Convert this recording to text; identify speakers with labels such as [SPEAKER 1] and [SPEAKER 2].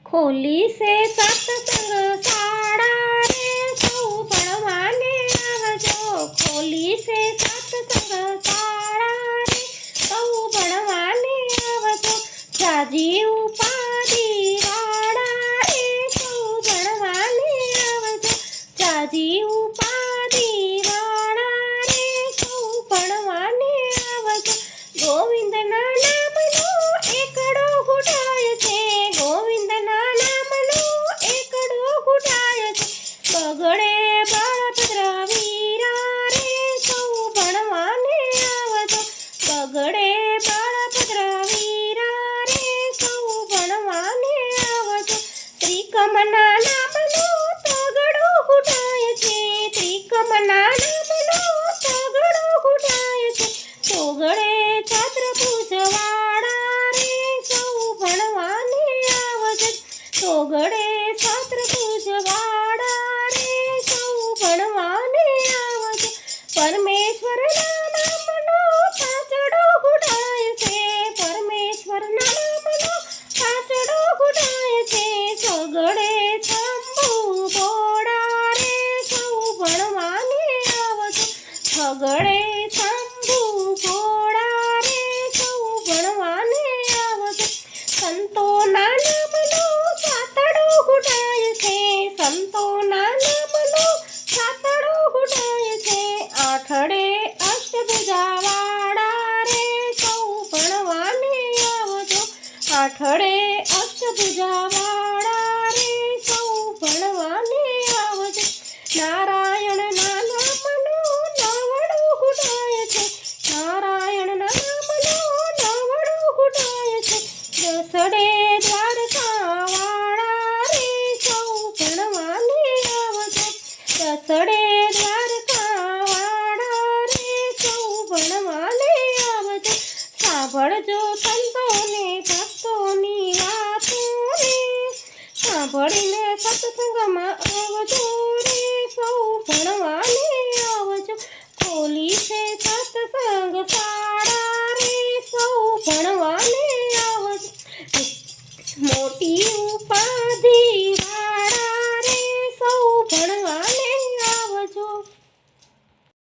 [SPEAKER 1] ખોલી છે સત્સંગ શાળા રે સૌ ભણવાને આવજો. ખોલી છે સત્સંગ શાળા રે સૌ ભણવાને આવજો. જાજી ઉપાધિ વાળા રે સૌ ભણવાને આવજો. જાજી ઉપાધિ વાળા રે સૌ ભણવાને આવજો. ગોવિંદના નામનો એકડો ઘૂંટાય છે. ગોવિંદના નામનો એકડો ઘૂંટાય છે. બગડે બળભદ્ર વીરા રે સૌ ભણવાને આવજો. બગડે બળભદ્ર વીરા રે સૌ ભણવાને આવજો. ત્રિકમના નામનો તગડો ઘૂંટાય છે. ત્રિકમના નામનો તગડો ઘૂંટાય છે. તોગડે છત્રભુજવાળા રે સૌ ભણવાને આવજો. તોગડે છત્રભુજવાળા રે સૌ ભણવાને આવજો. પરમેશ્વરના નામનો પાંચડો ઘૂંટાય છે. પરમેશ્વરના નામનો પાંચડો ઘૂંટાય છે. છગડે શંભુ ભોળા રે સૌ ભણવાને આવજો. છગડે શંભુ ભોળા રે સૌ ભણવાને આવજો. સંતોના નામનો સાતડો ઘૂંટાય છે. સંતોના નામનો સાતડો ઘૂંટાય છે. આઠડે અષ્ટભુજાવાળા રે સૌ ભણવાને આવજો. આઠડે અષ્ટભુજાવાળા રે સૌ ભણવાને આવજો. નારાયણના નામનો નવડો ઘૂંટાય છે. નારાયણના નામનો નવડો ઘૂંટાય છે. દસડે દ્વારકાવાળા રે સૌ ભણવાને આવજો. દસડે દ્વારકાવાળા રે સૌ ભણવાને આવજો. સાંભળજો સંતોને ભક્તોની વાતો રે. સાંભળીને સત્સંગમાં આવજો રે સૌ ભણવાને આવજો. ખોલી છે સત્સંગ શાળા